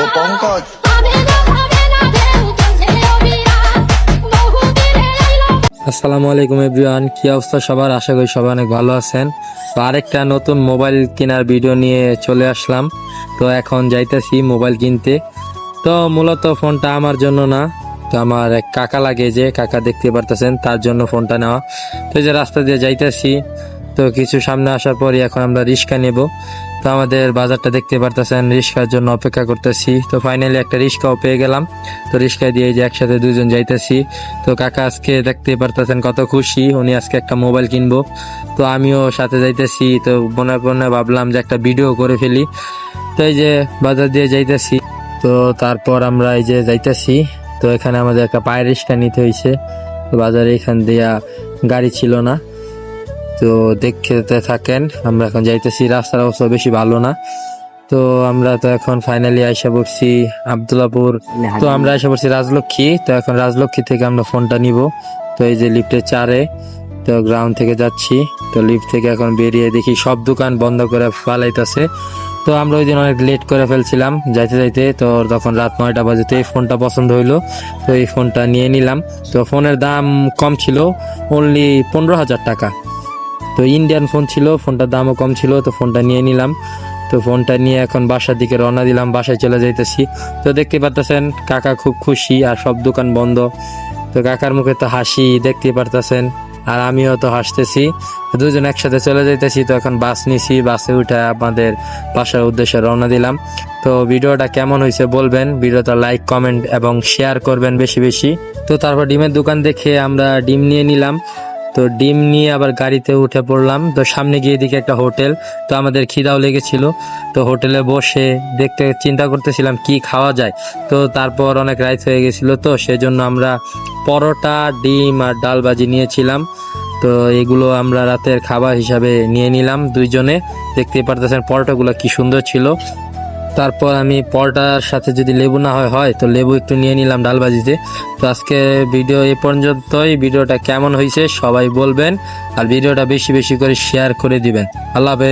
ও পঙ্কজ। আসসালামু আলাইকুম এভরিওয়ান, কি অবস্থা সবার? আশা করি সবাই অনেক ভালো আছেন। তো আরেকটা নতুন মোবাইল কেনার ভিডিও নিয়ে চলে আসলাম। তো এখন যাইতেছি মোবাইল কিনতে। তো মূলত ফোনটা আমার জন্য না, তো আমার এক কাকা লাগে, যে কাকা দেখতে পারতেছেন, তার জন্য ফোনটা নেওয়া। তো এই যে রাস্তা দিয়ে যাইতেছি, তো কিছু সামনে আসার পরই এখন আমরা রিক্সা নেব। তো আমাদের বাজারটা দেখতে পারতেছেন, রিক্সার জন্য অপেক্ষা করতেছি। তো ফাইনালি একটা রিক্সাও পেয়ে গেলাম। তো রিক্সা দিয়ে যে একসাথে দুজন যাইতেছি। তো কাকা আজকে দেখতে পারতেছেন কত খুশি, উনি আজকে একটা মোবাইল কিনবো। তো আমিও সাথে যাইতেছি। তো মনে মনে ভাবলাম যে একটা ভিডিও করে ফেলি। তো এই যে বাজার দিয়ে যাইতেছি। তো তারপর আমরা এই যে যাইতেছি। তো এখানে আমাদের একটা পায়ের রিক্সা নিতে হয়েছে। তো বাজারে এখান দিয়া গাড়ি ছিল না। তো দেখতে থাকেন, আমরা এখন যাইতেছি। রাস্তার অবস্থা বেশি ভালো না। তো আমরা তো এখন ফাইনালি আইসা পড়ছি আব্দুল্লাপুর। তো আমরা আইসা পড়ছি রাজলক্ষ্মী। তো এখন রাজলক্ষ্মী থেকে আমরা ফোনটা নিব। তো এই যে লিফটে 4-এ, তো গ্রাউন্ড থেকে যাচ্ছি। তো লিফট থেকে এখন বেরিয়ে দেখি সব দোকান বন্ধ করে ফালাইতেছে। তো আমরা ওই দিন অনেক লেট করে ফেলছিলাম যাইতে যাইতে। তো তখন রাত 9টা বাজে। এই ফোনটা পছন্দ হইলো, তো এই ফোনটা নিয়ে নিলাম। তো ফোনের দাম কম ছিল, অনলি 15,000 টাকা। তো ইন্ডিয়ান ফোন ছিল, ফোনটার দামও কম ছিল, তো ফোনটা নিয়ে নিলাম। তো ফোনটা নিয়ে এখন বাসার দিকে রওনা দিলাম, বাসায় চলে যাইতেছি। তো দেখতে পারতেছেন কাকা খুব খুশি, আর সব দোকান বন্ধ। তো কাকার মুখে তো হাসি দেখতে পারতেছেন, আর আমিও তো হাসতেছি। দুজন একসাথে চলে যাইতেছি। তো এখন বাস নিছি, বাসে উঠে আমাদের বাসার উদ্দেশ্যে রওনা দিলাম। তো ভিডিওটা কেমন হয়েছে বলবেন, ভিডিওটা লাইক, কমেন্ট এবং শেয়ার করবেন বেশি বেশি। তো তারপর ডিমের দোকান দেখে আমরা ডিম নিয়ে নিলাম। তো ডিম নিয়ে আবার গাড়িতে উঠে পড়লাম। তো সামনে গিয়ে দেখি একটা হোটেল। তো আমাদের খিদাও লেগেছিল। তো হোটেলে বসে দেখতে চিন্তা করতেছিলাম কি খাওয়া যায়। তো তারপর অনেক রাইত হয়ে গেছিল, তো সেজন্য আমরা পরোটা, ডিম আর ডাল ভাজি নিয়েছিলাম। তো এগুলো আমরা রাতের খাবার হিসাবে নিয়ে নিলাম দুইজনে। দেখতে পারতেছেন পরোটাগুলো কি সুন্দর ছিল। তারপর আমি পরোটার সাথে যদি লেবু না হয় তো লেবু একটু নিয়ে নিলাম ডাল ভাজিতে। তো আজকে ভিডিও এ পর্যন্তই। ভিডিওটা কেমন হয়েছে সবাই বলবেন, আর ভিডিওটা বেশি বেশি করে শেয়ার করে দিবেন। আল্লাহ হাফেজ।